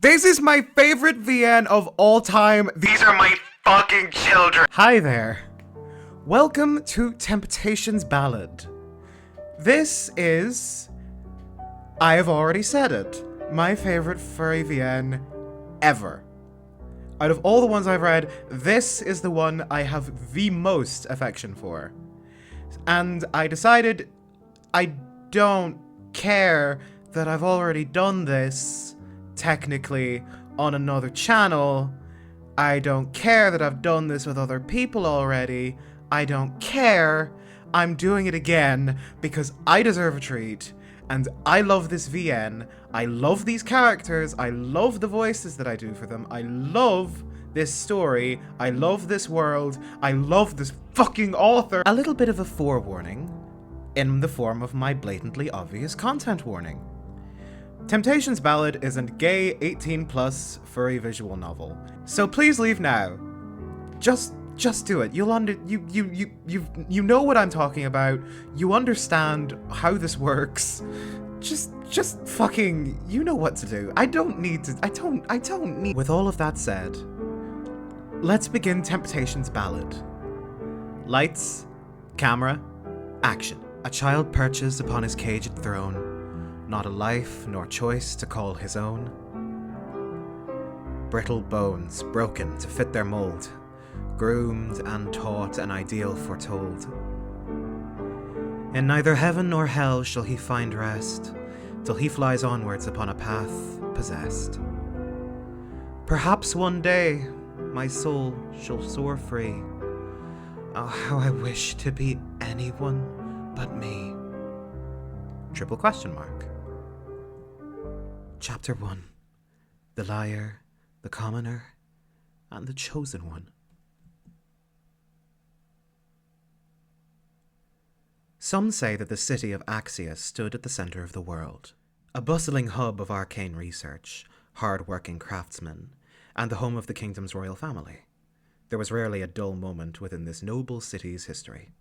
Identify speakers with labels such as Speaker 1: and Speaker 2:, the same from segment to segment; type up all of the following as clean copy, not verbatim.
Speaker 1: This is my favorite VN of all time. These are my fucking children. Hi there. Welcome to Temptation's Ballad. This is, I have already said it, my favorite furry VN ever. Out of all the ones I've read, this is the one I have the most affection for. And I decided I don't care that I've already done this, technically, on another channel. I don't care that I've done this with other people already. I don't care. I'm doing it again because I deserve a treat. And I love this VN. I love these characters. I love the voices that I do for them. I love this story. I love this world. I love this fucking author. A little bit of a forewarning in the form of my blatantly obvious content warning. Temptation's Ballad is a gay 18+ furry visual novel. So please leave now. Just do it. You know what I'm talking about. You understand how this works. Just fucking, you know what to do. I don't need. With all of that said, let's begin Temptation's Ballad. Lights, camera, action. A child perches upon his caged throne, not a life nor choice to call his own. Brittle bones broken to fit their mold, groomed and taught an ideal foretold. In neither heaven nor hell shall he find rest, till he flies onwards upon a path possessed. Perhaps one day my soul shall soar free. Oh, how I wish to be anyone but me. Triple question mark. Chapter 1. The Liar, the Commoner, and the Chosen One. Some say that the city of Axia stood at the center of the world, a bustling hub of arcane research, hard-working craftsmen, and the home of the kingdom's royal family. There was rarely a dull moment within this noble city's history.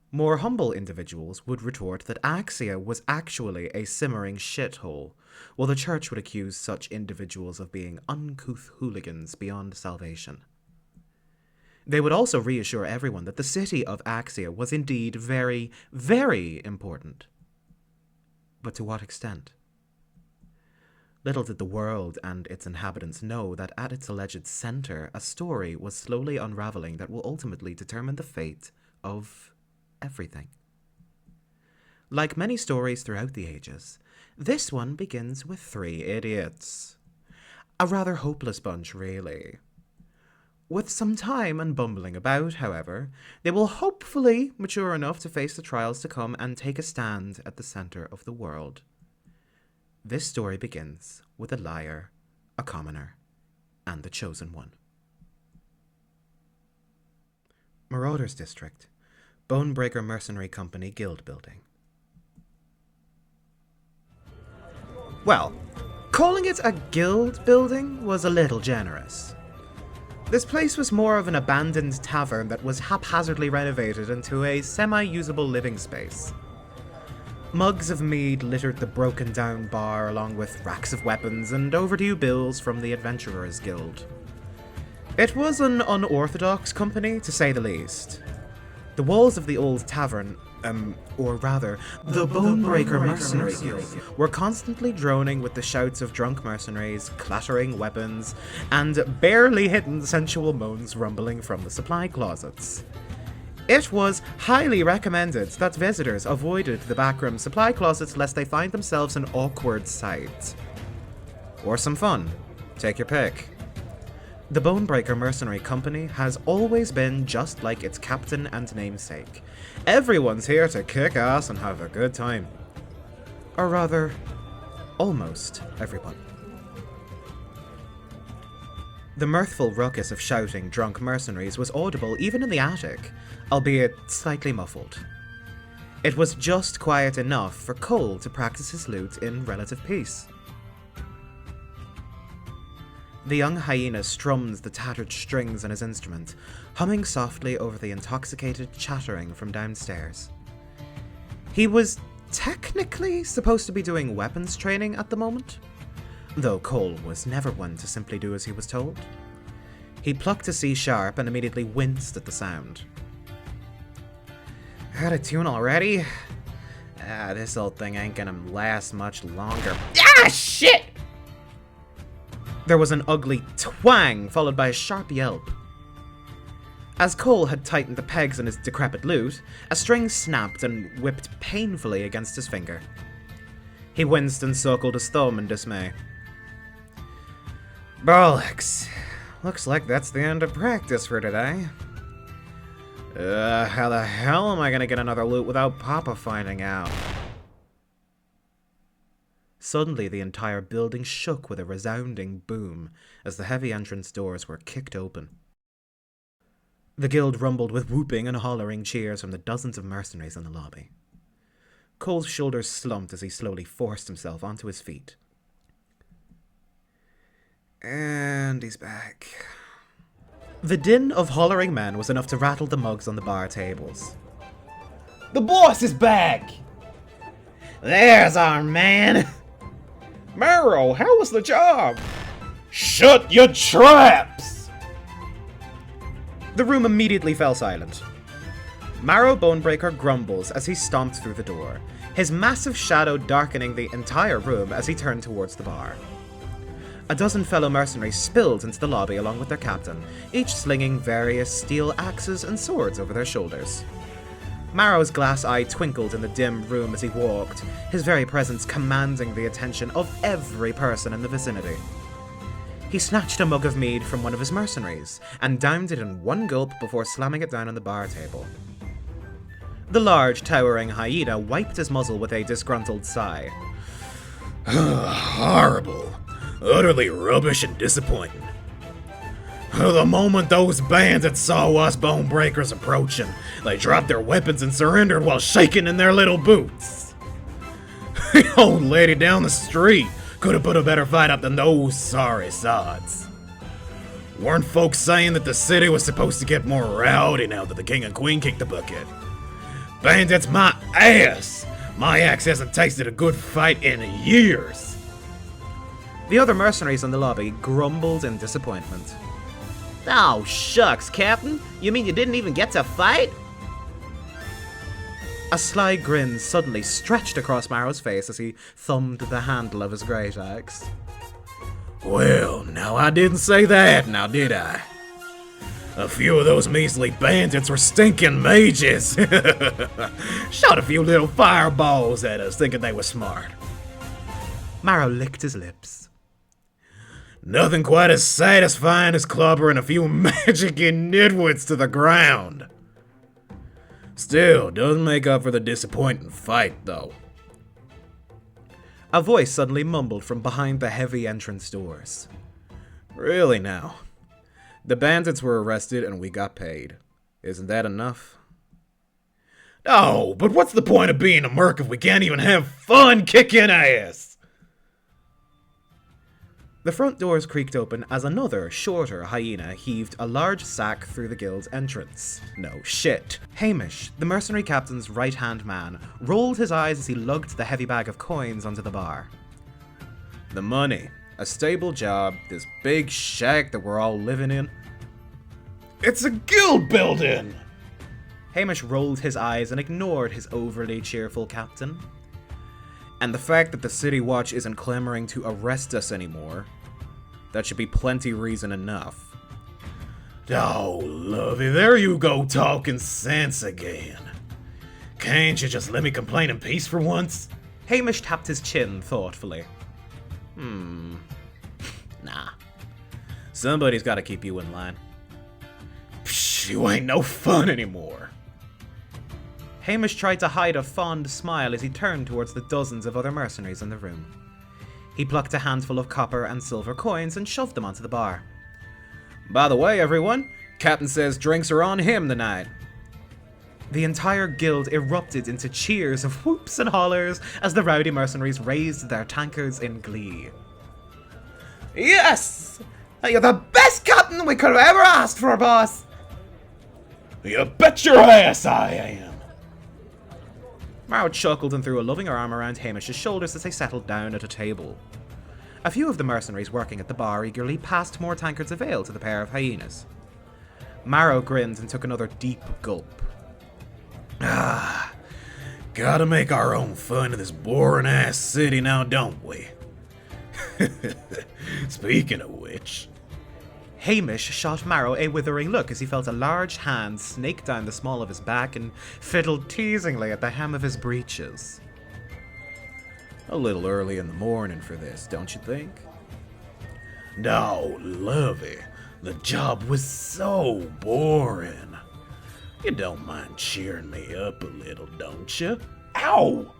Speaker 1: More humble individuals would retort that Axia was actually a simmering shithole, while the church would accuse such individuals of being uncouth hooligans beyond salvation. They would also reassure everyone that the city of Axia was indeed very, very important. But to what extent? Little did the world and its inhabitants know that at its alleged center, a story was slowly unraveling that will ultimately determine the fate of everything. Like many stories throughout the ages, this one begins with 3 idiots. A rather hopeless bunch, really. With some time and bumbling about, however, they will hopefully mature enough to face the trials to come and take a stand at the center of the world. This story begins with a liar, a commoner, and the chosen one. Marauders District, Bonebreaker Mercenary Company Guild Building. Well, calling it a guild building was a little generous. This place was more of an abandoned tavern that was haphazardly renovated into a semi-usable living space. Mugs of mead littered the broken-down bar along with racks of weapons and overdue bills from the Adventurers Guild. It was an unorthodox company, to say the least. The walls of the old tavern, or rather, the Bonebreaker Mercenary Guild, were constantly droning with the shouts of drunk mercenaries, clattering weapons, and barely hidden sensual moans rumbling from the supply closets. It was highly recommended that visitors avoided the backroom supply closets lest they find themselves an awkward sight. Or some fun. Take your pick. The Bonebreaker Mercenary Company has always been just like its captain and namesake. Everyone's here to kick ass and have a good time. Or rather, almost everyone. The mirthful ruckus of shouting drunk mercenaries was audible even in the attic, albeit slightly muffled. It was just quiet enough for Cole to practice his lute in relative peace. The young hyena strummed the tattered strings on his instrument, humming softly over the intoxicated chattering from downstairs. He was technically supposed to be doing weapons training at the moment, though Cole was never one to simply do as he was told. He plucked a C sharp and immediately winced at the sound. Out of tune already? This old thing ain't gonna last much longer. Ah, shit! There was an ugly twang, followed by a sharp yelp. As Cole had tightened the pegs on his decrepit lute, a string snapped and whipped painfully against his finger. He winced and suckled his thumb in dismay. Bollocks. Looks like that's the end of practice for today. How the hell am I gonna get another lute without Papa finding out? Suddenly, the entire building shook with a resounding boom as the heavy entrance doors were kicked open. The guild rumbled with whooping and hollering cheers from the dozens of mercenaries in the lobby. Cole's shoulders slumped as he slowly forced himself onto his feet. And he's back. The din of hollering men was enough to rattle the mugs on the bar tables. The boss is back! There's our man! Marrow, how was the job? Shut your traps! The room immediately fell silent. Marrow Bonebreaker grumbles as he stomped through the door, his massive shadow darkening the entire room as he turned towards the bar. A dozen fellow mercenaries spilled into the lobby along with their captain, each slinging various steel axes and swords over their shoulders. Marrow's glass eye twinkled in the dim room as he walked, his very presence commanding the attention of every person in the vicinity. He snatched a mug of mead from one of his mercenaries, and downed it in one gulp before slamming it down on the bar table. The large, towering hyena wiped his muzzle with a disgruntled sigh. Horrible. Utterly rubbish and disappointing. The moment those bandits saw us Bonebreakers approaching, they dropped their weapons and surrendered while shaking in their little boots. The old lady down the street could have put a better fight up than those sorry sods. Weren't folks saying that the city was supposed to get more rowdy now that the king and queen kicked the bucket? Bandits my ass! My axe hasn't tasted a good fight in years. The other mercenaries in the lobby grumbled in disappointment. Oh, shucks, Captain. You mean you didn't even get to fight? A sly grin suddenly stretched across Marrow's face as he thumbed the handle of his great axe. Well, now I didn't say that, now did I? A few of those measly bandits were stinking mages. Shot a few little fireballs at us thinking they were smart. Marrow licked his lips. Nothing quite as satisfying as clobbering a few magic-y nitwits to the ground. Still, doesn't make up for the disappointing fight, though. A voice suddenly mumbled from behind the heavy entrance doors. Really now? The bandits were arrested and we got paid. Isn't that enough? Oh, but what's the point of being a merc if we can't even have fun kicking ass? The front doors creaked open as another, shorter hyena heaved a large sack through the guild's entrance. No shit. Hamish, the mercenary captain's right-hand man, rolled his eyes as he lugged the heavy bag of coins onto the bar. The money, a stable job, this big shack that we're all living in. It's a guild building! Hamish rolled his eyes and ignored his overly cheerful captain. And the fact that the City Watch isn't clamoring to arrest us anymore, that should be plenty reason enough. Oh, lovey, there you go talking sense again. Can't you just let me complain in peace for once? Hamish tapped his chin thoughtfully. Nah. Somebody's gotta keep you in line. Psh, you ain't no fun anymore. Hamish tried to hide a fond smile as he turned towards the dozens of other mercenaries in the room. He plucked a handful of copper and silver coins and shoved them onto the bar. By the way, everyone, Captain says drinks are on him tonight. The entire guild erupted into cheers of whoops and hollers as the rowdy mercenaries raised their tankards in glee. Yes! You're the best captain we could have ever asked for, boss! You bet your ass I am! Marrow chuckled and threw a loving arm around Hamish's shoulders as they settled down at a table. A few of the mercenaries working at the bar eagerly passed more tankards of ale to the pair of hyenas. Marrow grinned and took another deep gulp.
Speaker 2: Ah, gotta make our own fun of this boring-ass city now, don't we? Speaking of which...
Speaker 1: Hamish shot Marrow a withering look as he felt a large hand snake down the small of his back and fiddled teasingly at the hem of his breeches.
Speaker 2: A little early in the morning for this, don't you think? No, Lovey, the job was so boring. You don't mind cheering me up a little, don't you? Ow!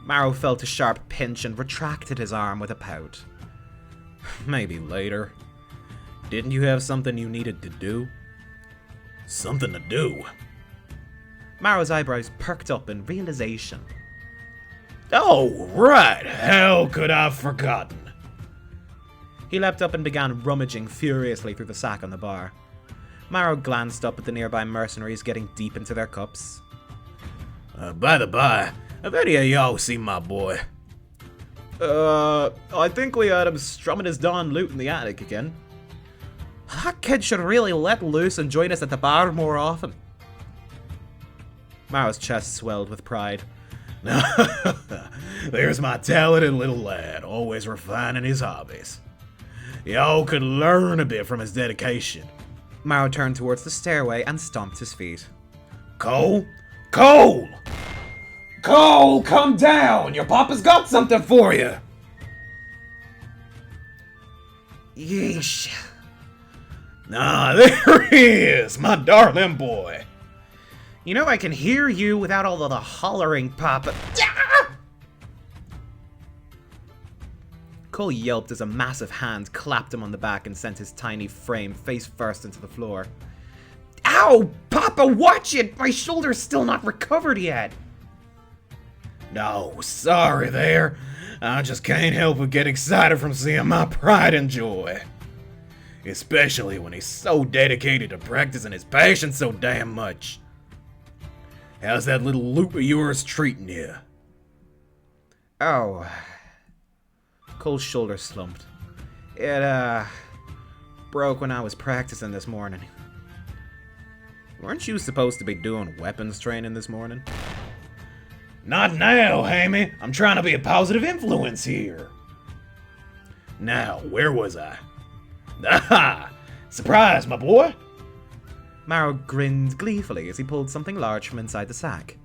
Speaker 1: Marrow felt a sharp pinch and retracted his arm with a pout.
Speaker 2: Maybe later. Didn't you have something you needed to do? Something to do?
Speaker 1: Marrow's eyebrows perked up in realization.
Speaker 2: Oh, right! How could I have forgotten?
Speaker 1: He leapt up and began rummaging furiously through the sack on the bar. Marrow glanced up at the nearby mercenaries getting deep into their cups.
Speaker 2: By the by, have any of y'all seen my boy?
Speaker 1: I think we heard him strumming his darn lute in the attic again. That kid should really let loose and join us at the bar more often. Marrow's chest swelled with pride.
Speaker 2: There's my talented little lad, always refining his hobbies. Y'all could learn a bit from his dedication.
Speaker 1: Marrow turned towards the stairway and stomped his feet.
Speaker 2: Cole? Cole! Cole, come down! Your papa's got something for you!
Speaker 1: Yeesh.
Speaker 2: Ah, there he is, my darling boy.
Speaker 1: You know I can hear you without all of the hollering, Papa. Cole yelped as a massive hand clapped him on the back and sent his tiny frame face first into the floor. Ow! Papa, watch it! My shoulder's still not recovered yet.
Speaker 2: No, sorry there. I just can't help but get excited from seeing my pride and joy. Especially when he's so dedicated to practicing his passion so damn much. How's that little loop of yours treating you?
Speaker 1: Oh. Cole's shoulder slumped. It, broke when I was practicing this morning. Weren't you supposed to be doing weapons training this morning?
Speaker 2: Not now, Hammy. I'm trying to be a positive influence here. Now, where was I? Aha! Surprise, my boy!
Speaker 1: Marrow grinned gleefully as he pulled something large from inside the sack.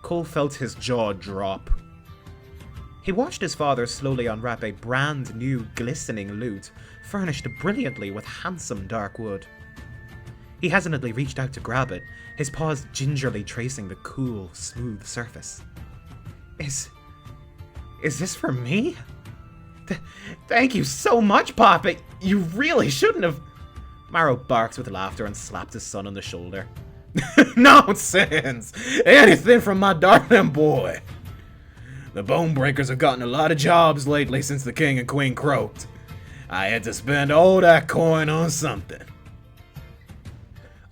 Speaker 1: Cole felt his jaw drop. He watched his father slowly unwrap a brand new glistening lute, furnished brilliantly with handsome dark wood. He hesitantly reached out to grab it, his paws gingerly tracing the cool, smooth surface. Is this for me? Thank you so much, Papa! You really shouldn't have... Marrow barked with laughter and slapped his son on the shoulder.
Speaker 2: Nonsense! Anything from my darling boy! The Bonebreakers have gotten a lot of jobs lately since the king and queen croaked. I had to spend all that coin on something.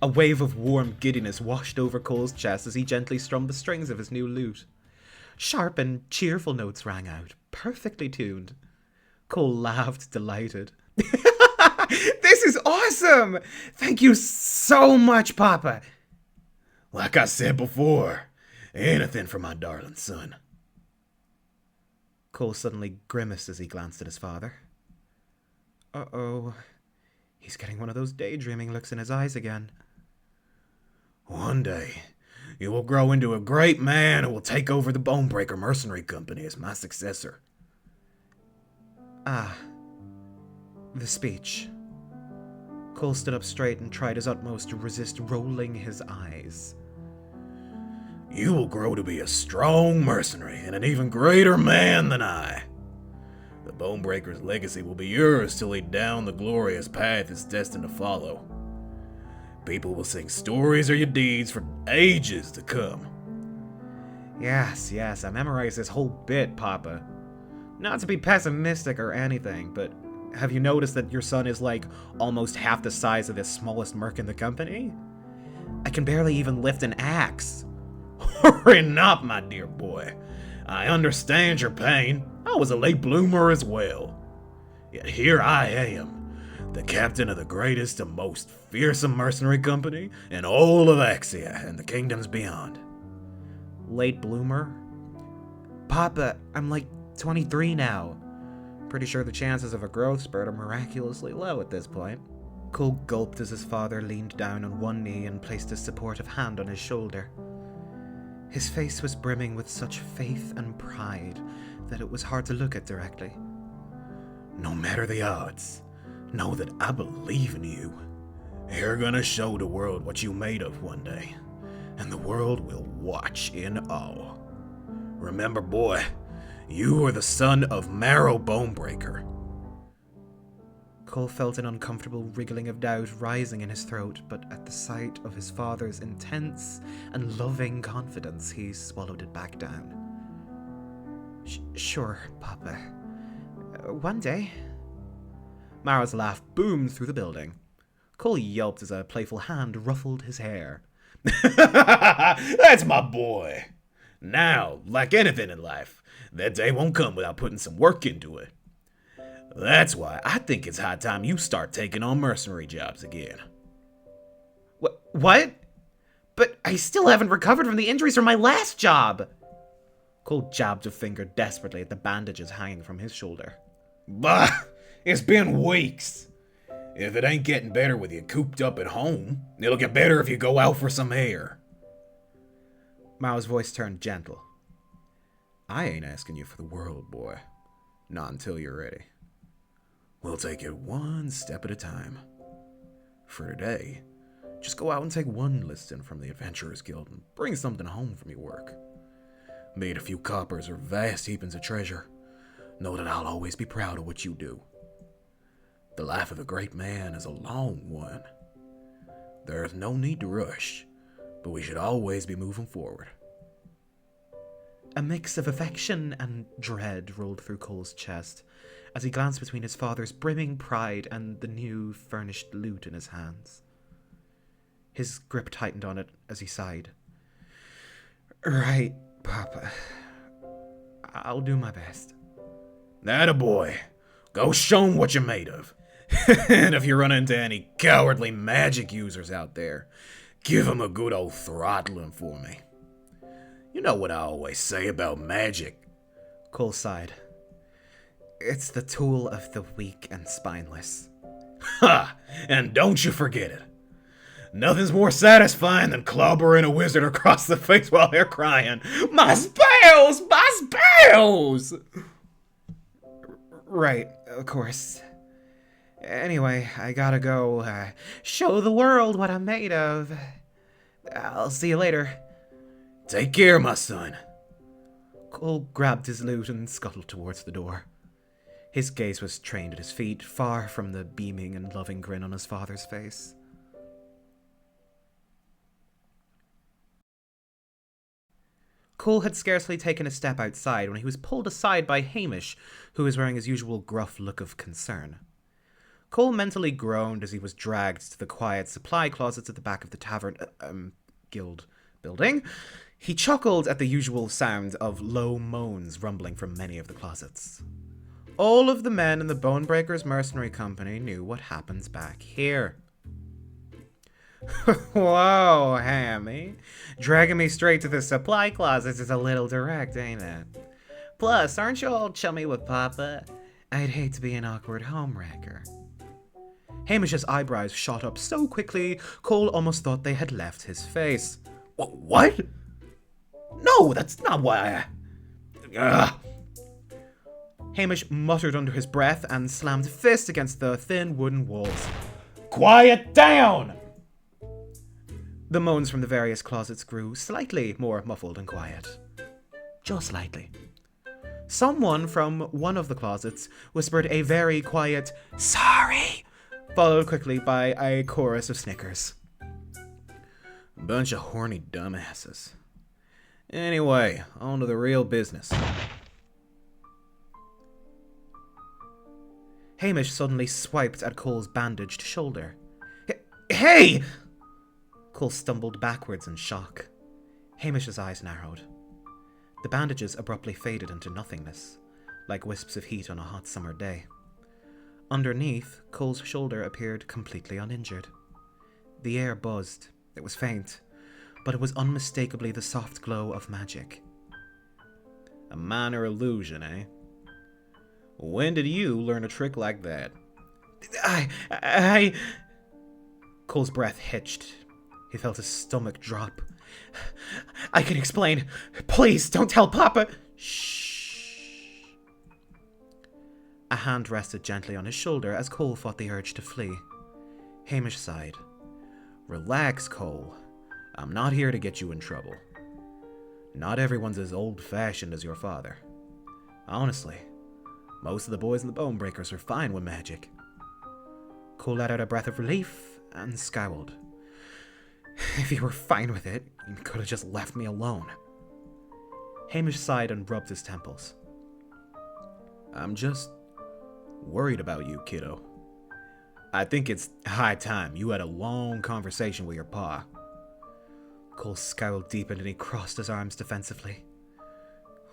Speaker 1: A wave of warm giddiness washed over Cole's chest as he gently strummed the strings of his new lute. Sharp and cheerful notes rang out, perfectly tuned. Cole laughed, delighted. This is awesome! Thank you so much, Papa!
Speaker 2: Like I said before, anything for my darling son.
Speaker 1: Cole suddenly grimaced as he glanced at his father. Uh-oh. He's getting one of those daydreaming looks in his eyes again.
Speaker 2: One day, you will grow into a great man who will take over the Bonebreaker Mercenary Company as my successor.
Speaker 1: Ah. The speech. Cole stood up straight and tried his utmost to resist rolling his eyes.
Speaker 2: You will grow to be a strong mercenary and an even greater man than I. The Bonebreaker's legacy will be yours to lead down the glorious path it's destined to follow. People will sing stories of your deeds for ages to come.
Speaker 1: Yes, I memorized this whole bit, Papa. Not to be pessimistic or anything, but have you noticed that your son is like almost half the size of the smallest merc in the company? I can barely even lift an axe.
Speaker 2: Hurry up, my dear boy. I understand your pain. I was a late bloomer as well. Yet here I am, the captain of the greatest and most fearsome mercenary company in all of Axia and the kingdoms beyond.
Speaker 1: Late bloomer? Papa, I'm like 23 now. Pretty sure the chances of a growth spurt are miraculously low at this point. Cole gulped as his father leaned down on one knee and placed a supportive hand on his shoulder. His face was brimming with such faith and pride that it was hard to look at directly.
Speaker 2: No matter the odds, know that I believe in you. You're gonna show the world what you made of one day, and the world will watch in awe. Remember, boy, you are the son of Marrow Bonebreaker.
Speaker 1: Cole felt an uncomfortable wriggling of doubt rising in his throat, but at the sight of his father's intense and loving confidence, he swallowed it back down. Sure, Papa. One day. Mara's laugh boomed through the building. Cole yelped as a playful hand ruffled his hair.
Speaker 2: That's my boy. Now, like anything in life, that day won't come without putting some work into it. That's why I think it's high time you start taking on mercenary jobs again.
Speaker 1: What? But I still haven't recovered from the injuries from my last job. Cole jabbed a finger desperately at the bandages hanging from his shoulder.
Speaker 2: Bah! It's been weeks. If it ain't getting better with you cooped up at home, it'll get better if you go out for some air.
Speaker 1: Mao's voice turned gentle. I ain't asking you for the world, boy. Not until you're ready.
Speaker 2: We'll take it one step at a time. For today, just go out and take one listing from the Adventurers Guild and bring something home from your work. Be it a few coppers or vast heapings of treasure, know that I'll always be proud of what you do. The life of a great man is a long one. There is no need to rush, but we should always be moving forward.
Speaker 1: A mix of affection and dread rolled through Cole's chest as he glanced between his father's brimming pride and the new furnished loot in his hands. His grip tightened on it as he sighed. Right, Papa. I'll do my best.
Speaker 2: Atta boy. Go show 'em what you're made of. And if you run into any cowardly magic users out there, give 'em a good old throttling for me. You know what I always say about magic.
Speaker 1: Cole sighed. It's the tool of the weak and spineless.
Speaker 2: Ha! And don't you forget it. Nothing's more satisfying than clobbering a wizard across the face while they're crying, "My spells! My spells!"
Speaker 1: Right, of course. Anyway, I gotta go show the world what I'm made of. I'll see you later.
Speaker 2: Take care, my son.
Speaker 1: Cole grabbed his loot and scuttled towards the door. His gaze was trained at his feet, far from the beaming and loving grin on his father's face. Cole had scarcely taken a step outside when he was pulled aside by Hamish, who was wearing his usual gruff look of concern. Cole mentally groaned as he was dragged to the quiet supply closets at the back of the tavern, guild building. He chuckled at the usual sound of low moans rumbling from many of the closets. All of the men in the Bonebreakers Mercenary Company knew what happens back here. Whoa, Hammy. Dragging me straight to the supply closets is a little direct, ain't it? Plus, aren't you all chummy with Papa? I'd hate to be an awkward homewrecker. Hamish's eyebrows shot up so quickly, Cole almost thought they had left his face.
Speaker 2: What? No, that's not why I...
Speaker 1: Hamish muttered under his breath and slammed a fist against the thin wooden walls.
Speaker 2: Quiet down!
Speaker 1: The moans from the various closets grew slightly more muffled and quiet. Just slightly. Someone from one of the closets whispered a very quiet, "Sorry," followed quickly by a chorus of snickers.
Speaker 2: Bunch of horny dumbasses. Anyway, on to the real business.
Speaker 1: Hamish suddenly swiped at Cole's bandaged shoulder. Hey! Cole stumbled backwards in shock. Hamish's eyes narrowed. The bandages abruptly faded into nothingness, like wisps of heat on a hot summer day. Underneath, Cole's shoulder appeared completely uninjured. The air buzzed. It was faint, but it was unmistakably the soft glow of magic.
Speaker 2: A minor illusion, eh? When did you learn a trick like that?
Speaker 1: I... Cole's breath hitched. He felt his stomach drop. I can explain. Please, don't tell Papa. Shh. A hand rested gently on his shoulder as Cole fought the urge to flee. Hamish sighed.
Speaker 2: Relax, Cole. I'm not here to get you in trouble. Not everyone's as old-fashioned as your father. Honestly, most of the boys in the Bonebreakers are fine with magic.
Speaker 1: Cole let out a breath of relief and scowled. If you were fine with it, you could have just left me alone. Hamish sighed and rubbed his temples.
Speaker 2: I'm just worried about you, kiddo. I think it's high time you had a long conversation with your pa.
Speaker 1: Cole scowled deepened and he crossed his arms defensively.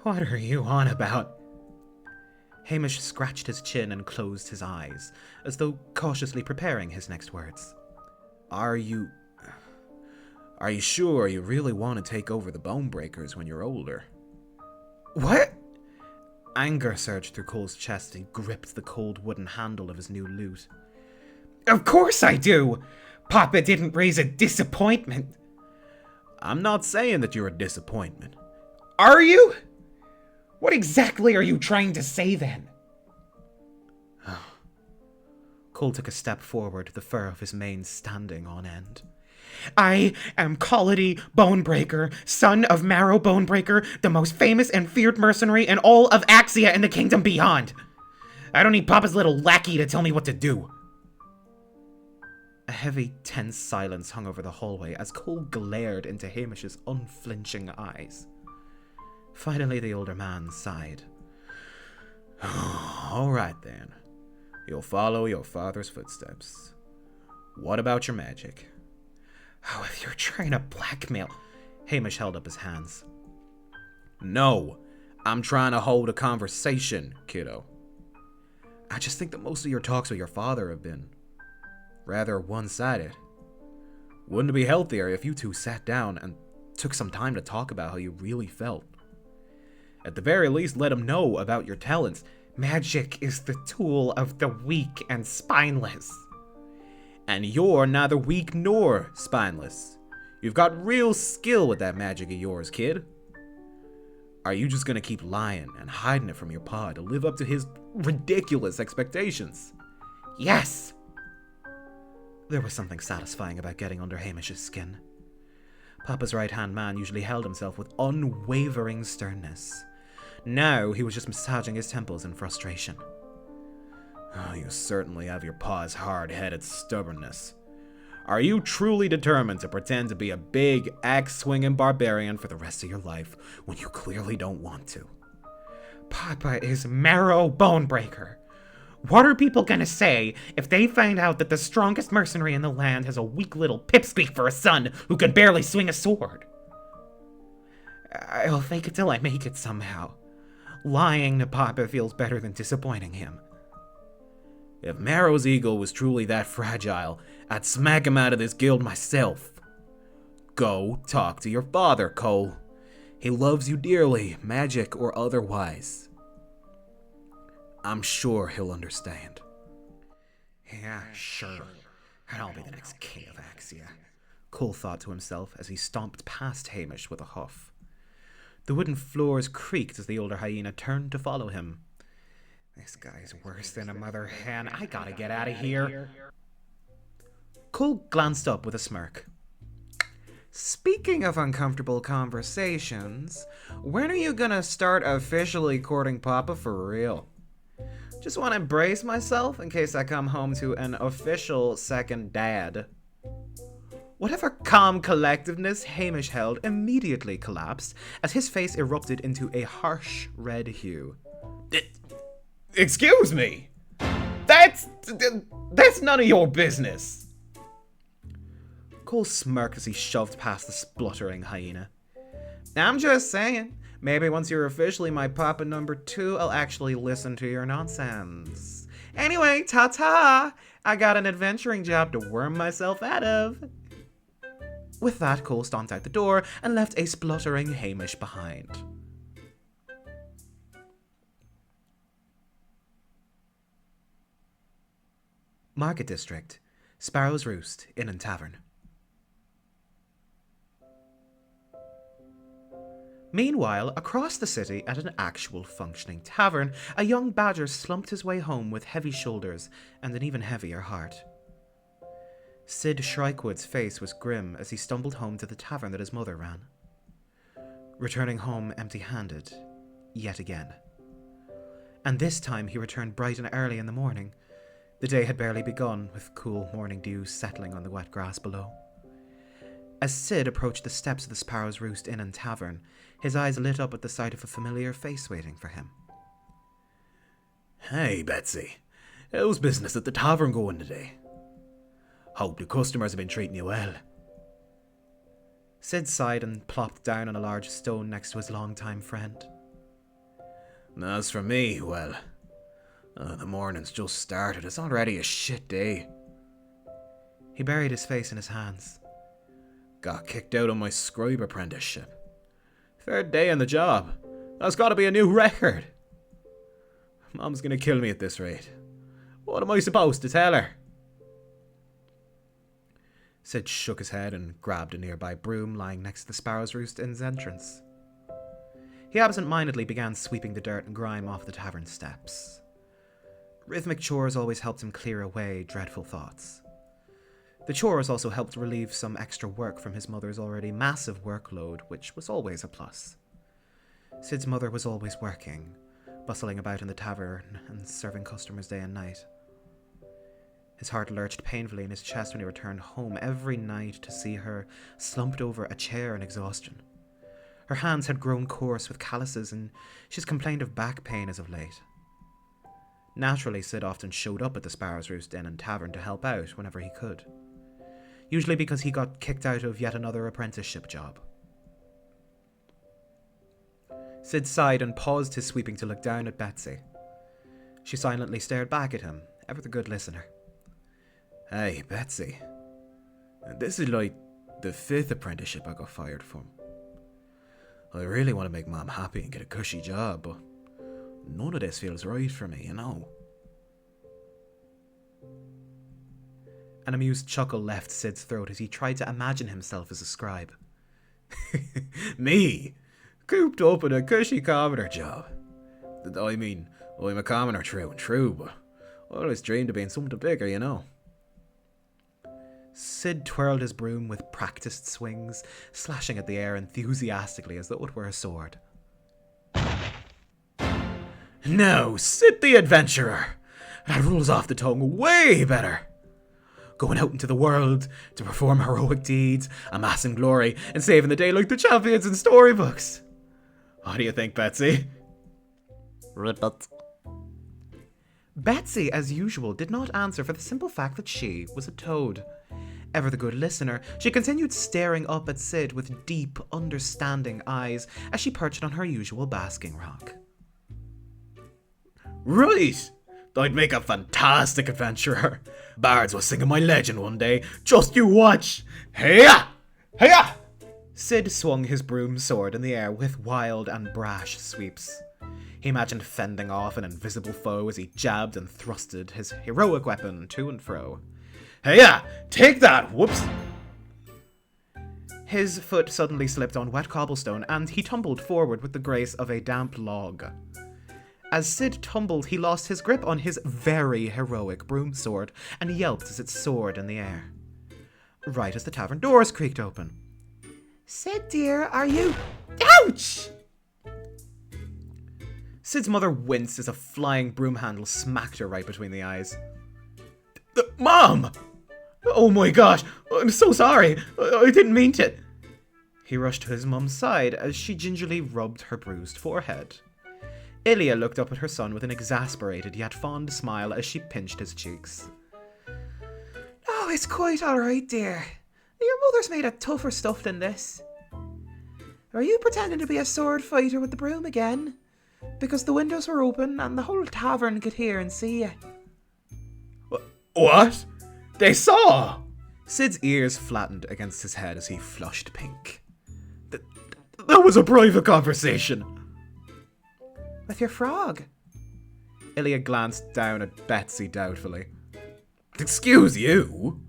Speaker 1: What are you on about? Hamish scratched his chin and closed his eyes, as though cautiously preparing his next words.
Speaker 2: Are you sure you really want to take over the Bonebreakers when you're older?
Speaker 1: What? Anger surged through Cole's chest as he gripped the cold wooden handle of his new lute. Of course I do! Papa didn't raise a disappointment.
Speaker 2: I'm not saying that you're a disappointment.
Speaker 1: Are you? What exactly are you trying to say then? Cole took a step forward, the fur of his mane standing on end. I am Collody Bonebreaker, son of Marrow Bonebreaker, the most famous and feared mercenary in all of Axia and the kingdom beyond. I don't need Papa's little lackey to tell me what to do. A heavy, tense silence hung over the hallway as Cole glared into Hamish's unflinching eyes. Finally, the older man sighed.
Speaker 2: All right, then. You'll follow your father's footsteps. What about your magic?
Speaker 1: Oh, if you're trying to blackmail... Hamish held up his hands.
Speaker 2: No, I'm trying to hold a conversation, kiddo.
Speaker 1: I just think that most of your talks with your father have been rather one-sided.
Speaker 2: Wouldn't it be healthier if you two sat down and took some time to talk about how you really felt? At the very least, let him know about your talents.
Speaker 1: Magic is the tool of the weak and spineless.
Speaker 2: And you're neither weak nor spineless. You've got real skill with that magic of yours, kid. Are you just gonna keep lying and hiding it from your pa to live up to his ridiculous expectations?
Speaker 1: Yes! There was something satisfying about getting under Hamish's skin. Papa's right-hand man usually held himself with unwavering sternness. Now he was just massaging his temples in frustration.
Speaker 2: Oh, you certainly have your pa's hard-headed stubbornness. Are you truly determined to pretend to be a big, axe-swinging barbarian for the rest of your life when you clearly don't want to?
Speaker 1: Papa is Marrow Bonebreaker. What are people gonna say if they find out that the strongest mercenary in the land has a weak little pipsqueak for a son who can barely swing a sword? I'll fake it till I make it somehow. Lying to Papa feels better than disappointing him.
Speaker 2: If Marrow's ego was truly that fragile, I'd smack him out of this guild myself. Go talk to your father, Cole. He loves you dearly, magic or otherwise. I'm sure he'll understand.
Speaker 1: Yeah, sure. And I'll be the next king of Axia, Cole thought to himself as he stomped past Hamish with a huff. The wooden floors creaked as the older hyena turned to follow him. This guy's worse than a mother hen. I gotta get out of here. Cole glanced up with a smirk. Speaking of uncomfortable conversations, when are you gonna start officially courting Papa for real? Just want to brace myself in case I come home to an official second dad. Whatever calm collectedness Hamish held immediately collapsed as his face erupted into a harsh red hue.
Speaker 2: Excuse me? That's none of your business.
Speaker 1: Cole smirked as he shoved past the spluttering hyena. I'm just saying, Maybe once you're officially my papa number 2, I'll actually listen to your nonsense. Anyway, ta-ta! I got an adventuring job to worm myself out of. With that, Cole stomped out the door and left a spluttering Hamish behind. Market District, Sparrow's Roost, Inn and Tavern. Meanwhile, across the city, at an actual functioning tavern, a young badger slumped his way home with heavy shoulders and an even heavier heart. Sid Shirokai's face was grim as he stumbled home to the tavern that his mother ran. Returning home empty-handed, yet again. And this time he returned bright and early in the morning. The day had barely begun, with cool morning dew settling on the wet grass below. As Sid approached the steps of the Sparrow's Roost Inn and Tavern, his eyes lit up at the sight of a familiar face waiting for him.
Speaker 2: Hey, Betsy. How's business at the tavern going today? Hope the customers have been treating you well.
Speaker 1: Sid sighed and plopped down on a large stone next to his longtime friend.
Speaker 2: As for me, well, the morning's just started. It's already a shit day.
Speaker 1: He buried his face in his hands.
Speaker 2: Got kicked out of my scribe apprenticeship. 3rd day on the job. That's got to be a new record. Mom's gonna kill me at this rate. What am I supposed to tell her?
Speaker 1: Sid shook his head and grabbed a nearby broom lying next to the Sparrow's Roost Inn's entrance. He absent-mindedly began sweeping the dirt and grime off the tavern steps. Rhythmic chores always helped him clear away dreadful thoughts. The chores also helped relieve some extra work from his mother's already massive workload, which was always a plus. Sid's mother was always working, bustling about in the tavern and serving customers day and night. His heart lurched painfully in his chest when he returned home every night to see her slumped over a chair in exhaustion. Her hands had grown coarse with calluses, and she's complained of back pain as of late. Naturally, Sid often showed up at the Sparrow's Roost Inn and Tavern to help out whenever he could. Usually because he got kicked out of yet another apprenticeship job. Sid sighed and paused his sweeping to look down at Betsy. She silently stared back at him, ever the good listener.
Speaker 2: Hey, Betsy. This is like the 5th apprenticeship I got fired from. I really want to make Mom happy and get a cushy job, but none of this feels right for me, you know.
Speaker 1: An amused chuckle left Sid's throat as he tried to imagine himself as a scribe.
Speaker 2: Me? Cooped up in a cushy commoner job. I mean, I'm a commoner true and true, but I always dreamed of being something bigger, you know.
Speaker 1: Sid twirled his broom with practiced swings, slashing at the air enthusiastically as though it were a sword.
Speaker 2: No, Sid the Adventurer! That rolls off the tongue way better. Going out into the world to perform heroic deeds, amassing glory, and saving the day like the champions in storybooks. What do you think, Betsy?
Speaker 1: Ribbit. Betsy, as usual, did not answer for the simple fact that she was a toad. Ever the good listener, she continued staring up at Sid with deep, understanding eyes as she perched on her usual basking rock.
Speaker 2: Right! I'd make a fantastic adventurer. Bards was singing my legend one day. Just you watch. Hey-ya! Hey-ya!
Speaker 1: Sid swung his broom sword in the air with wild and brash sweeps. He imagined fending off an invisible foe as he jabbed and thrusted his heroic weapon to and fro.
Speaker 2: Hey-ya! Take that! Whoops!
Speaker 1: His foot suddenly slipped on wet cobblestone and he tumbled forward with the grace of a damp log. As Sid tumbled, he lost his grip on his very heroic broom sword and yelped as it soared in the air. Right as the tavern doors creaked open. "Sid, dear, are you—" Ouch! Sid's mother winced as a flying broom handle smacked her right between the eyes.
Speaker 2: Mom! Oh my gosh, I'm so sorry. I didn't mean to.
Speaker 1: He rushed to his mum's side as she gingerly rubbed her bruised forehead. Ilya looked up at her son with an exasperated yet fond smile as she pinched his cheeks. "Oh, it's quite alright, dear. Your mother's made of tougher stuff than this." Are you pretending to be a sword fighter with the broom again? Because the windows were open and the whole tavern could hear and see you.
Speaker 2: What? They saw!
Speaker 1: Sid's ears flattened against his head as he flushed pink.
Speaker 2: That was a private conversation.
Speaker 1: With your frog? Ilya glanced down at Betsy doubtfully.
Speaker 2: Excuse you?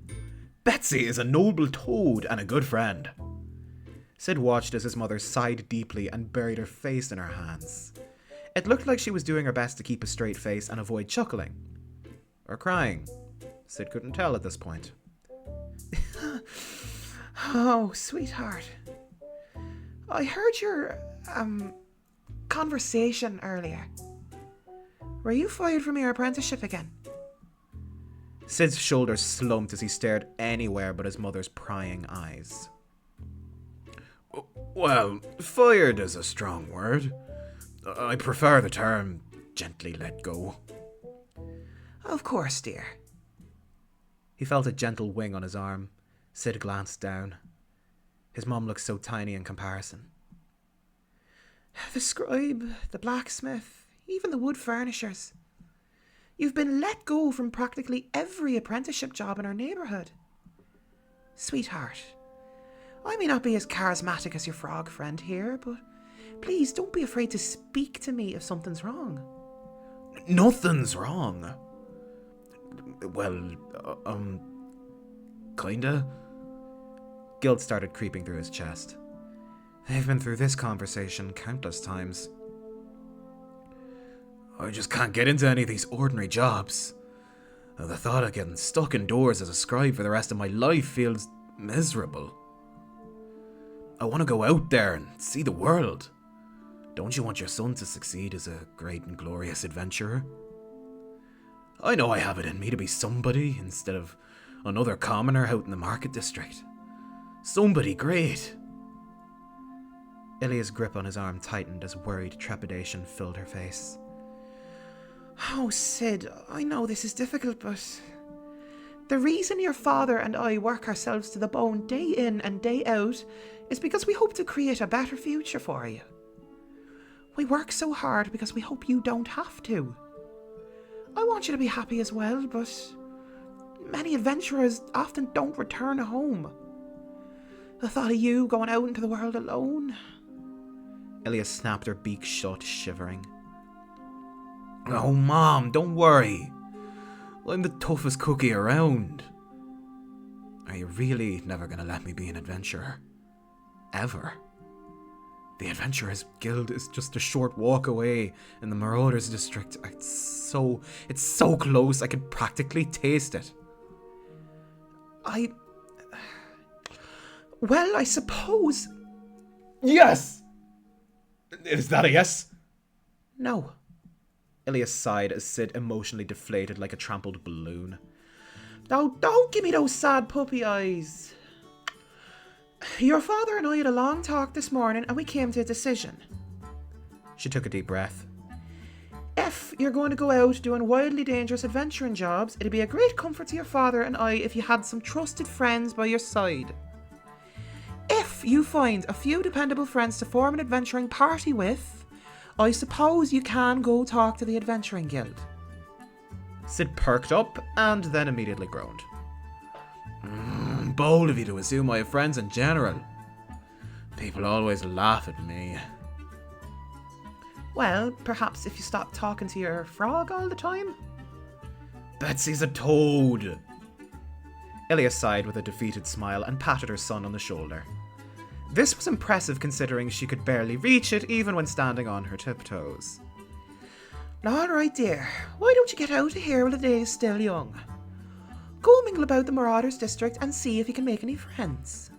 Speaker 2: Betsy is a noble toad and a good friend.
Speaker 1: Sid watched as his mother sighed deeply and buried her face in her hands. It looked like she was doing her best to keep a straight face and avoid chuckling. Or crying. Sid couldn't tell at this point. Oh, sweetheart. I heard your, conversation earlier. Were you fired from your apprenticeship again? Sid's shoulders slumped as he stared anywhere but his mother's prying eyes.
Speaker 2: Well, fired is a strong word. I prefer the term gently let go.
Speaker 1: Of course, dear. He felt a gentle wing on his arm. Sid glanced down. His mum looked so tiny in comparison. The scribe, the blacksmith, even the wood furnishers. You've been let go from practically every apprenticeship job in our neighbourhood. Sweetheart, I may not be as charismatic as your frog friend here, but please don't be afraid to speak to me if something's wrong.
Speaker 2: Nothing's wrong. Well, kinda.
Speaker 1: Guilt started creeping through his chest. They've been through this conversation countless times.
Speaker 2: I just can't get into any of these ordinary jobs. The thought of getting stuck indoors as a scribe for the rest of my life feels miserable. I want to go out there and see the world. Don't you want your son to succeed as a great and glorious adventurer? I know I have it in me to be somebody instead of another commoner out in the market district. Somebody great.
Speaker 1: Ilya's grip on his arm tightened as worried trepidation filled her face. Oh, Sid, I know this is difficult, but the reason your father and I work ourselves to the bone day in and day out is because we hope to create a better future for you. We work so hard because we hope you don't have to. I want you to be happy as well, but many adventurers often don't return home. The thought of you going out into the world alone... Ilya snapped her beak shut, shivering.
Speaker 2: Oh, Mom, don't worry. I'm the toughest cookie around.
Speaker 1: Are you really never going to let me be an adventurer? Ever? The Adventurers Guild is just a short walk away in the Marauders District. It's so close, I could practically taste it. Well, I suppose...
Speaker 2: Yes! Is that a yes?
Speaker 1: No. Ilya sighed as Sid emotionally deflated like a trampled balloon. No, don't give me those sad puppy eyes. Your father and I had a long talk this morning and we came to a decision. She took a deep breath. If you're going to go out doing wildly dangerous adventuring jobs, it'd be a great comfort to your father and I if you had some trusted friends by your side. If you find a few dependable friends to form an adventuring party with, I suppose you can go talk to the Adventuring Guild. Sid perked up and then immediately groaned.
Speaker 2: Bold of you to assume I have friends in general. People always laugh at me.
Speaker 1: Well, perhaps if you stop talking to your frog all the time?
Speaker 2: Betsy's a toad.
Speaker 1: Ilya sighed with a defeated smile and patted her son on the shoulder. This was impressive considering she could barely reach it even when standing on her tiptoes. Alright dear, why don't you get out of here while the day is still young? Go mingle about the Marauders District and see if you can make any friends.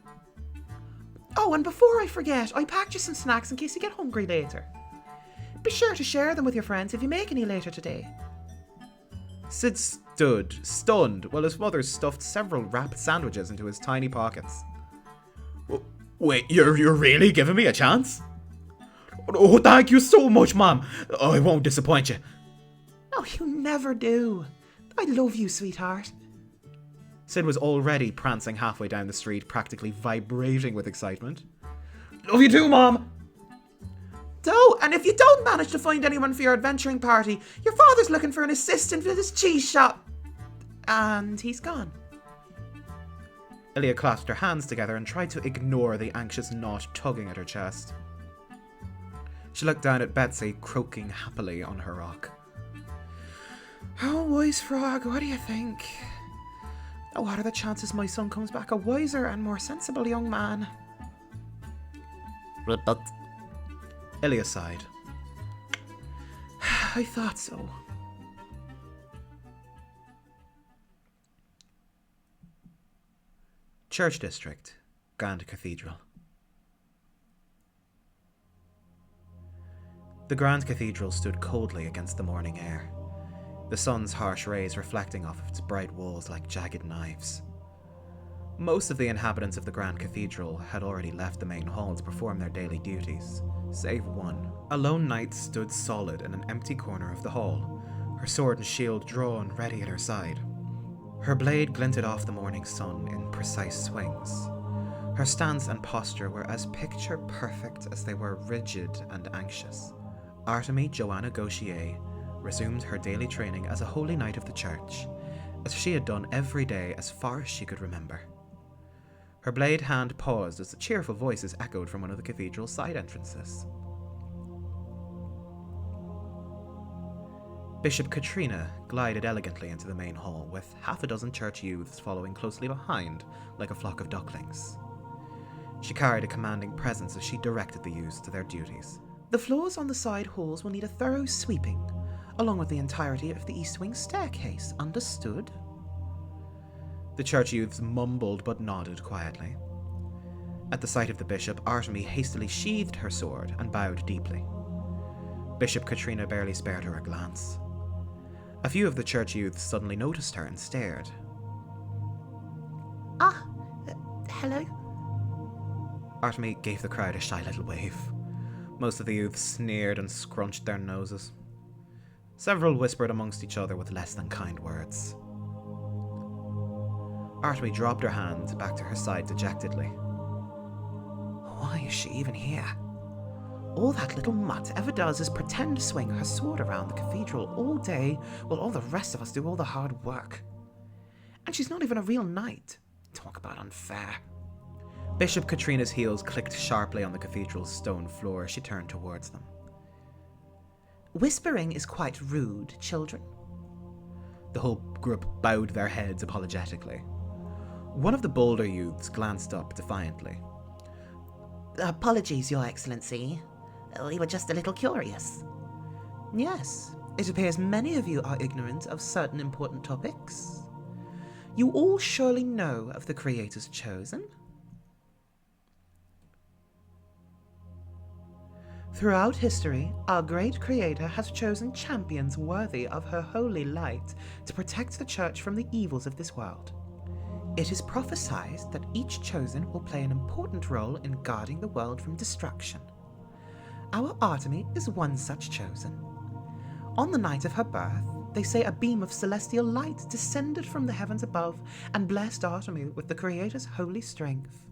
Speaker 1: Oh, and before I forget, I packed you some snacks in case you get hungry later. Be sure to share them with your friends if you make any later today. Sid stood, stunned, while his mother stuffed several wrapped sandwiches into his tiny pockets.
Speaker 2: Wait, you're really giving me a chance? Oh, thank you so much, Mom. I won't disappoint you.
Speaker 1: Oh, you never do. I love you, sweetheart. Sid was already prancing halfway down the street, practically vibrating with excitement.
Speaker 2: Love you too, Mom!
Speaker 3: And if you don't manage to find anyone for your adventuring party, your father's looking for an assistant for his cheese shop. And he's gone.
Speaker 1: Ilya clasped her hands together and tried to ignore the anxious knot tugging at her chest. She looked down at Betsy, croaking happily on her rock. Oh, wise frog, what do you think? Oh, what are the chances my son comes back a wiser and more sensible young man?
Speaker 3: But
Speaker 1: Ilya sighed. I thought so. Church District, Grand Cathedral. The Grand Cathedral stood coldly against the morning air, the sun's harsh rays reflecting off of its bright walls like jagged knives. Most of the inhabitants of the Grand Cathedral had already left the main hall to perform their daily duties, save one. A lone knight stood solid in an empty corner of the hall, her sword and shield drawn ready at her side. Her blade glinted off the morning sun in precise swings. Her stance and posture were as picture perfect as they were rigid and anxious. Artemy Joanna Gauchier resumed her daily training as a holy knight of the church, as she had done every day as far as she could remember. Her blade hand paused as the cheerful voices echoed from one of the cathedral's side entrances. Bishop Katrina glided elegantly into the main hall, with half a dozen church youths following closely behind like a flock of ducklings. She carried a commanding presence as she directed the youths to their duties. The floors on the side halls will need a thorough sweeping, along with the entirety of the east wing staircase, understood? The church youths mumbled but nodded quietly. At the sight of the bishop, Artemy hastily sheathed her sword and bowed deeply. Bishop Katrina barely spared her a glance. A few of the church youths suddenly noticed her and stared.
Speaker 3: Hello?
Speaker 1: Artemy gave the crowd a shy little wave. Most of the youths sneered and scrunched their noses. Several whispered amongst each other with less than kind words. Artemy dropped her hand back to her side dejectedly. Why is she even here? All that little mutt ever does is pretend to swing her sword around the cathedral all day while all the rest of us do all the hard work. And she's not even a real knight. Talk about unfair. Bishop Katrina's heels clicked sharply on the cathedral's stone floor as she turned towards them. Whispering is quite rude, children. The whole group bowed their heads apologetically. One of the bolder youths glanced up defiantly.
Speaker 3: Apologies, Your Excellency. We were just a little curious.
Speaker 1: Yes, it appears many of you are ignorant of certain important topics. You all surely know of the Creator's Chosen. Throughout history, our great Creator has chosen champions worthy of her holy light to protect the Church from the evils of this world. It is prophesied that each chosen will play an important role in guarding the world from destruction. Our Artemy is one such chosen. On the night of her birth, they say a beam of celestial light descended from the heavens above and blessed Artemy with the Creator's holy strength.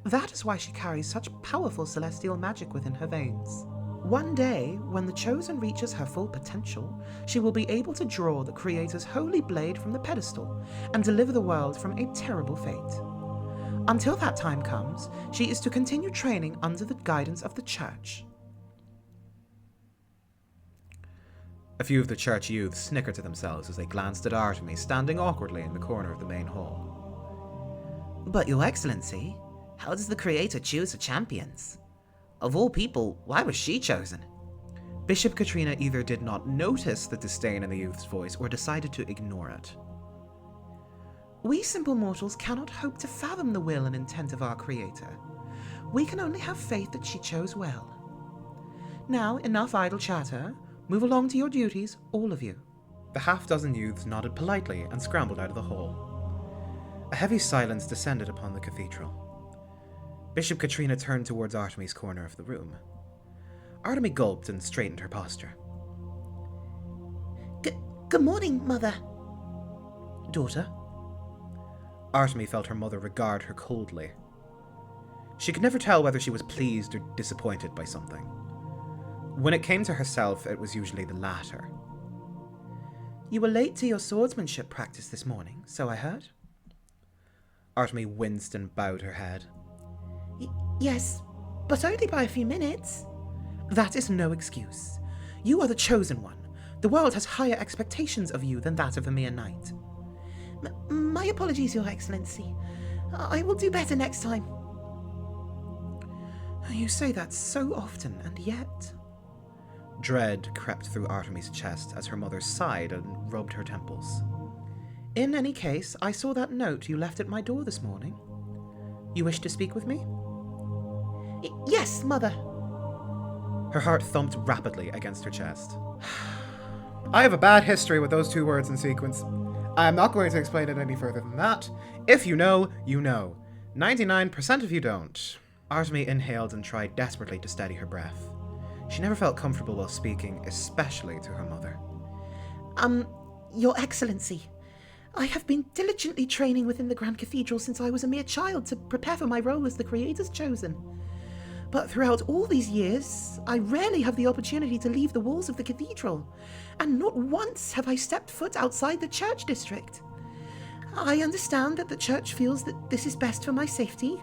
Speaker 1: That is why she carries such powerful celestial magic within her veins. One day, when the Chosen reaches her full potential, she will be able to draw the Creator's holy blade from the pedestal and deliver the world from a terrible fate. Until that time comes, she is to continue training under the guidance of the Church. A few of the church youths snickered to themselves as they glanced at Artemy standing awkwardly in the corner of the main hall.
Speaker 3: But, Your Excellency, how does the Creator choose her champions? Of all people, why was she chosen?
Speaker 1: Bishop Katrina either did not notice the disdain in the youth's voice or decided to ignore it. We simple mortals cannot hope to fathom the will and intent of our Creator. We can only have faith that she chose well. Now, enough idle chatter. Move along to your duties, all of you. The half-dozen youths nodded politely and scrambled out of the hall. A heavy silence descended upon the cathedral. Bishop Katrina turned towards Artemy's corner of the room. Artemy gulped and straightened her posture.
Speaker 3: Good morning, Mother.
Speaker 1: Daughter? Artemy felt her mother regard her coldly. She could never tell whether she was pleased or disappointed by something. When it came to herself, it was usually the latter.
Speaker 3: You were late to your swordsmanship practice this morning, so I heard.
Speaker 1: Artemy winced and bowed her head.
Speaker 3: Yes, but only by a few minutes.
Speaker 1: That is no excuse. You are the chosen one. The world has higher expectations of you than that of a mere knight.
Speaker 3: My apologies, Your Excellency. I will do better next time.
Speaker 1: You say that so often, and yet... Dread crept through Artemy's chest as her mother sighed and rubbed her temples. In any case, I saw that note you left at my door this morning. You wish to speak with me?
Speaker 3: Yes, Mother.
Speaker 1: Her heart thumped rapidly against her chest. I have a bad history with those two words in sequence. I am not going to explain it any further than that. If you know, you know. 99% of you don't. Artemy inhaled and tried desperately to steady her breath. She never felt comfortable while speaking, especially to her mother.
Speaker 3: Your Excellency, I have been diligently training within the Grand Cathedral since I was a mere child to prepare for my role as the Creator's Chosen. But throughout all these years, I rarely have the opportunity to leave the walls of the cathedral, and not once have I stepped foot outside the church district. I understand that the church feels that this is best for my safety,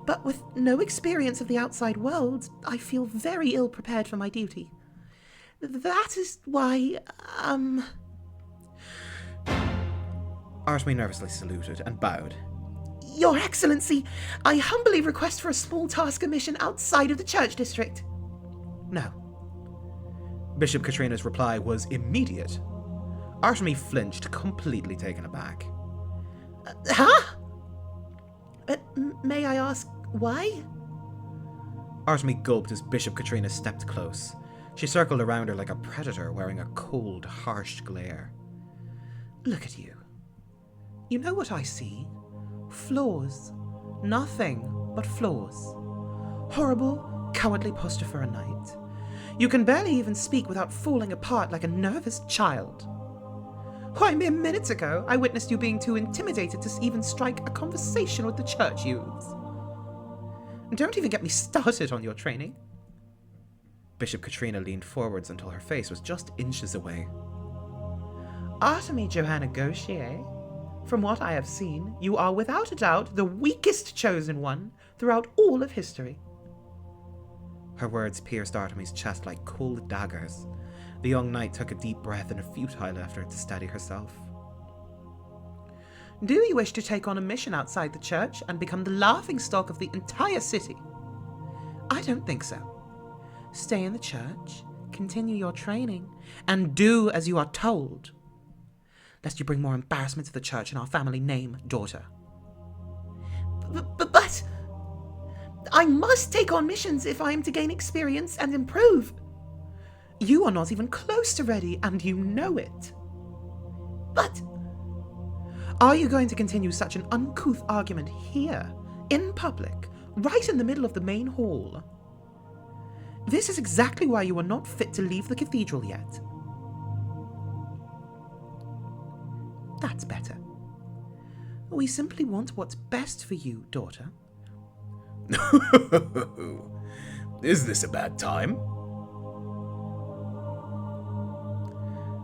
Speaker 3: but with no experience of the outside world, I feel very ill prepared for my duty. That is why,
Speaker 1: Artemy nervously saluted and bowed.
Speaker 3: Your Excellency, I humbly request for a small task or mission outside of the church district.
Speaker 1: No. Bishop Katrina's reply was immediate. Artemy flinched, completely taken aback.
Speaker 3: Huh? May I ask why?
Speaker 1: Artemy gulped as Bishop Katrina stepped close. She circled around her like a predator wearing a cold, harsh glare. Look at you. You know what I see? Flaws. Nothing but flaws. Horrible, cowardly posture for a knight. You can barely even speak without falling apart like a nervous child. Why, mere minutes ago, I witnessed you being too intimidated to even strike a conversation with the church youths. Don't even get me started on your training. Bishop Katrina leaned forwards until her face was just inches away. Artemy Johanna Gauchier, from what I have seen, you are without a doubt the weakest chosen one throughout all of history. Her words pierced Artemy's chest like cold daggers. The young knight took a deep breath in a futile effort to steady herself. Do you wish to take on a mission outside the church and become the laughingstock of the entire city? I don't think so. Stay in the church, continue your training, and do as you are told. Lest you bring more embarrassment to the church and our family name, daughter.
Speaker 3: But I must take on missions if I am to gain experience and improve.
Speaker 1: You are not even close to ready, and you know it.
Speaker 3: But
Speaker 1: are you going to continue such an uncouth argument here, in public, right in the middle of the main hall? This is exactly why you are not fit to leave the cathedral yet. That's better. We simply want what's best for you, daughter.
Speaker 2: Is this a bad time?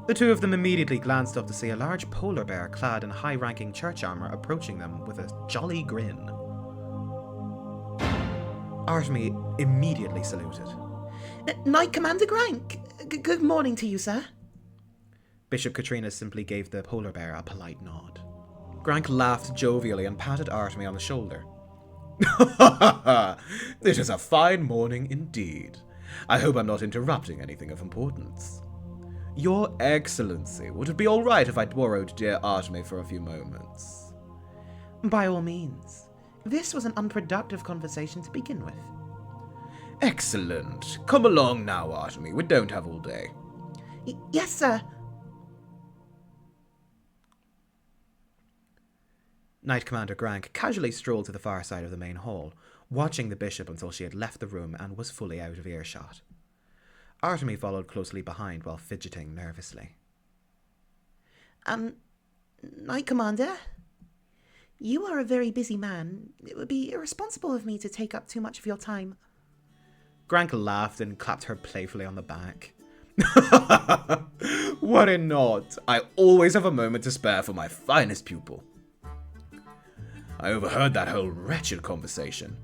Speaker 1: The two of them immediately glanced up to see a large polar bear clad in high-ranking church armor approaching them with a jolly grin. Artemy immediately saluted.
Speaker 3: Knight Commander Grank, good morning to you, sir.
Speaker 1: Bishop Katrina simply gave the polar bear a polite nod. Grank laughed jovially and patted Artemy on the shoulder.
Speaker 2: It is a fine morning indeed. I hope I'm not interrupting anything of importance. Your Excellency, would it be all right if I borrowed dear Artemy for a few moments?
Speaker 1: By all means. This was an unproductive conversation to begin with.
Speaker 2: Excellent. Come along now, Artemy. We don't have all day.
Speaker 3: Yes, sir.
Speaker 1: Knight Commander Grank casually strolled to the far side of the main hall, watching the bishop until she had left the room and was fully out of earshot. Artemy followed closely behind while fidgeting nervously.
Speaker 3: Knight Commander? You are a very busy man. It would be irresponsible of me to take up too much of your time.
Speaker 1: Grank laughed and clapped her playfully on the back. Worry not. I always have a moment to spare for my finest pupil. I overheard that whole wretched conversation.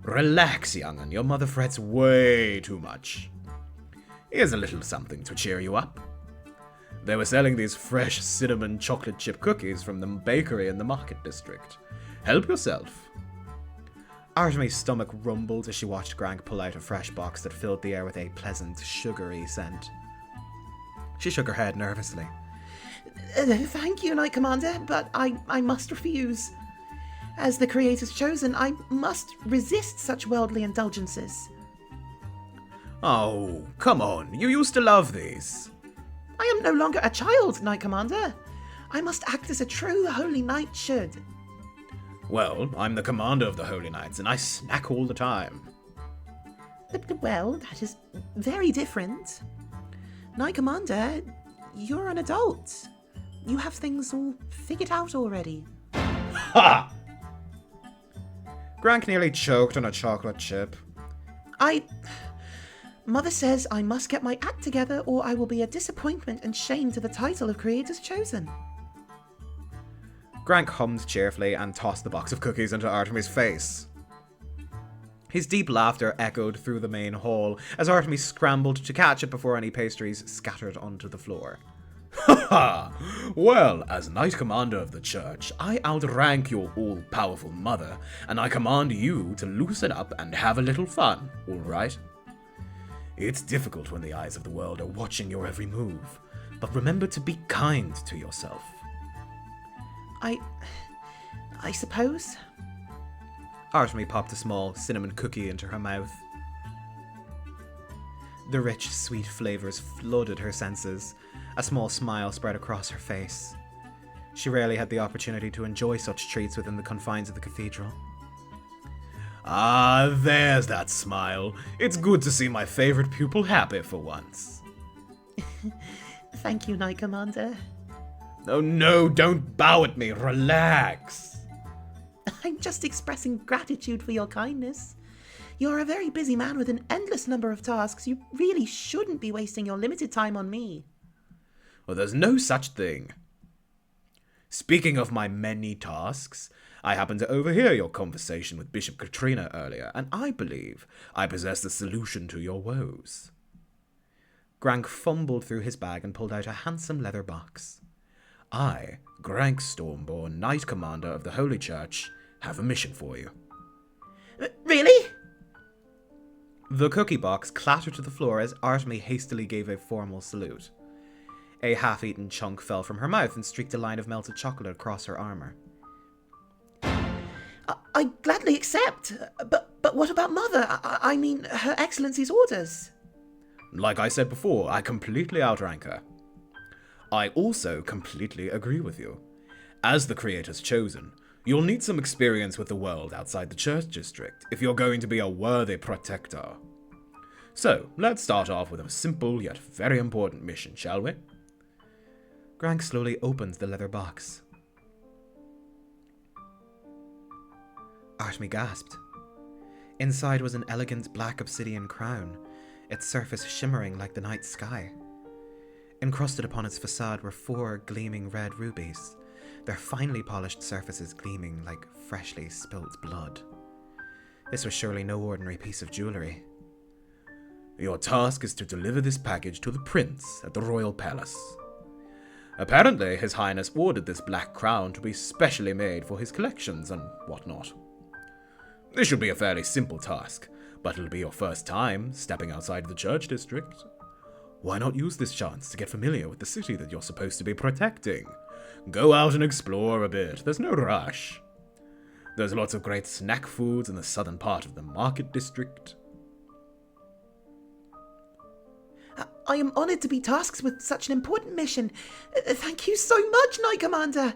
Speaker 1: Relax, young'un. Your mother frets way too much. Here's a little something to cheer you up. They were selling these fresh cinnamon chocolate chip cookies from the bakery in the market district. Help yourself. Artemy's stomach rumbled as she watched Grank pull out a fresh box that filled the air with a pleasant, sugary scent. She shook her head nervously.
Speaker 3: Thank you, Knight Commander, but I must refuse. As the Creator's chosen, I must resist such worldly indulgences.
Speaker 1: Oh, come on. You used to love these.
Speaker 3: I am no longer a child, Knight Commander. I must act as a true Holy Knight should.
Speaker 1: Well, I'm the commander of the Holy Knights, and I snack all the time.
Speaker 3: Well, that is very different. Knight Commander, you're an adult. You have things all figured out already.
Speaker 1: Ha! Grank nearly choked on a chocolate chip.
Speaker 3: Mother says I must get my act together or I will be a disappointment and shame to the title of Creator's Chosen.
Speaker 1: Grank hummed cheerfully and tossed the box of cookies into Artemy's face. His deep laughter echoed through the main hall as Artemy scrambled to catch it before any pastries scattered onto the floor. Ha ha! Well, as Knight Commander of the Church, I outrank your all-powerful mother, and I command you to loosen up and have a little fun, all right? It's difficult when the eyes of the world are watching your every move, but remember to be kind to yourself.
Speaker 3: I suppose.
Speaker 1: Artemy popped a small cinnamon cookie into her mouth. The rich, sweet flavors flooded her senses. A small smile spread across her face. She rarely had the opportunity to enjoy such treats within the confines of the cathedral. Ah, there's that smile. It's good to see my favorite pupil happy for once.
Speaker 3: Thank you, Knight Commander.
Speaker 1: Oh no, don't bow at me. Relax.
Speaker 3: I'm just expressing gratitude for your kindness. You're a very busy man with an endless number of tasks. You really shouldn't be wasting your limited time on me.
Speaker 1: Well, there's no such thing. Speaking of my many tasks, I happened to overhear your conversation with Bishop Katrina earlier, and I believe I possess the solution to your woes. Grank fumbled through his bag and pulled out a handsome leather box. I, Grank Stormborn, Knight Commander of the Holy Church, have a mission for you.
Speaker 3: Really?
Speaker 1: The cookie box clattered to the floor as Artemy hastily gave a formal salute. A half-eaten chunk fell from her mouth and streaked a line of melted chocolate across her armor.
Speaker 3: I gladly accept, but what about Mother? I mean, Her Excellency's orders.
Speaker 1: Like I said before, I completely outrank her. I also completely agree with you. As the Creator's Chosen, you'll need some experience with the world outside the Church District if you're going to be a worthy protector. So, let's start off with a simple yet very important mission, shall we? Grank slowly opened the leather box. Artemy gasped. Inside was an elegant black obsidian crown, its surface shimmering like the night sky. Encrusted upon its facade were 4 gleaming red rubies, their finely polished surfaces gleaming like freshly spilt blood. This was surely no ordinary piece of jewellery. Your task is to deliver this package to the prince at the royal palace. Apparently, His Highness ordered this black crown to be specially made for his collections and whatnot. This should be a fairly simple task, but it'll be your first time stepping outside the Church District. Why not use this chance to get familiar with the city that you're supposed to be protecting? Go out and explore a bit, there's no rush. There's lots of great snack foods in the southern part of the market district.
Speaker 3: I am honoured to be tasked with such an important mission. Thank you so much, Knight Commander.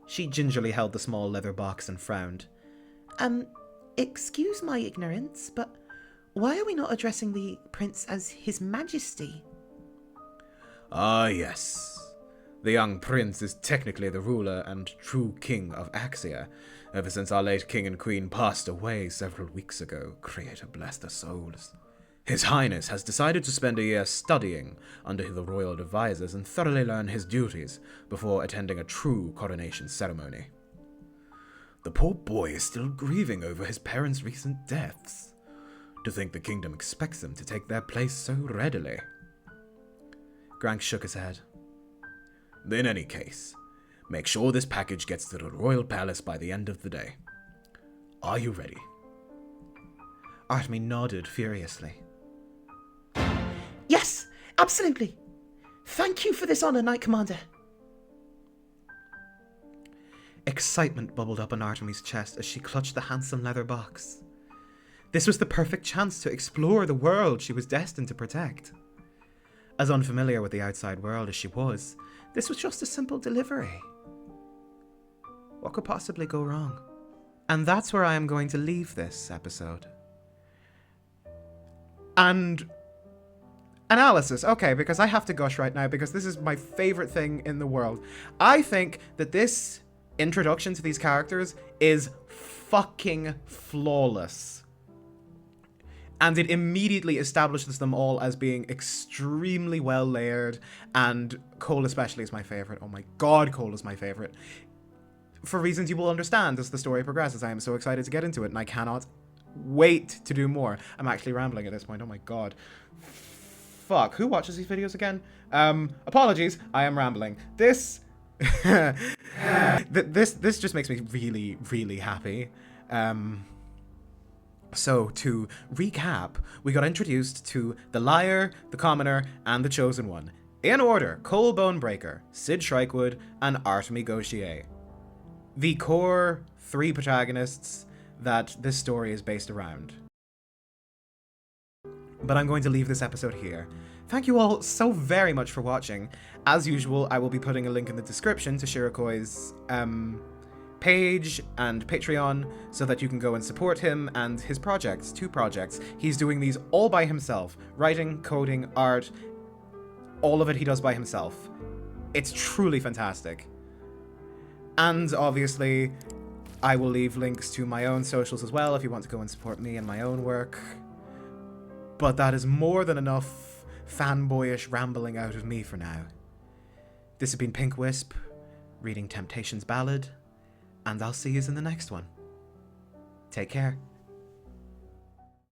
Speaker 1: She gingerly held the small leather box and frowned.
Speaker 3: Excuse my ignorance, but why are we not addressing the prince as His Majesty?
Speaker 2: Ah, yes. The young prince is technically the ruler and true king of Axia, ever since our late king and queen passed away several weeks ago. Creator bless their souls. His Highness has decided to spend a year studying under the royal advisors and thoroughly learn his duties before attending a true coronation ceremony. The poor boy is still grieving over his parents' recent deaths. To think the kingdom expects them to take their place so readily. Grank shook his head. In any case, make sure this package gets to the royal palace by the end of the day. Are you ready?
Speaker 1: Artemy nodded furiously.
Speaker 3: Yes, absolutely. Thank you for this honor, Knight Commander.
Speaker 1: Excitement bubbled up on Artemy's chest as she clutched the handsome leather box. This was the perfect chance to explore the world she was destined to protect. As unfamiliar with the outside world as she was, this was just a simple delivery. What could possibly go wrong? And that's where I am going to leave this episode. And analysis, okay, because I have to gush right now because this is my favorite thing in the world. I think that this introduction to these characters is fucking flawless. And it immediately establishes them all as being extremely well layered, and Cole especially is my favorite. Oh my god, Cole is my favorite. For reasons you will understand as the story progresses. I am so excited to get into it, and I cannot wait to do more. I'm actually rambling at this point, oh my god. Fuck, who watches these videos again? Apologies, I am rambling. This this just makes me really, really happy. So, to recap, we got introduced to the Liar, the Commoner, and the Chosen One. In order, Cole Bonebreaker, Sid Shrikewood, and Artemy Gautier. The core 3 protagonists that this story is based around. But I'm going to leave this episode here. Thank you all so very much for watching. As usual, I will be putting a link in the description to Shirokoi's page and Patreon so that you can go and support him and his projects, 2 projects. He's doing these all by himself. Writing, coding, art, all of it he does by himself. It's truly fantastic. And obviously, I will leave links to my own socials as well if you want to go and support me and my own work. But that is more than enough fanboyish rambling out of me for now. This has been Pink Wisp, reading Temptation's Ballad, and I'll see you in the next one. Take care.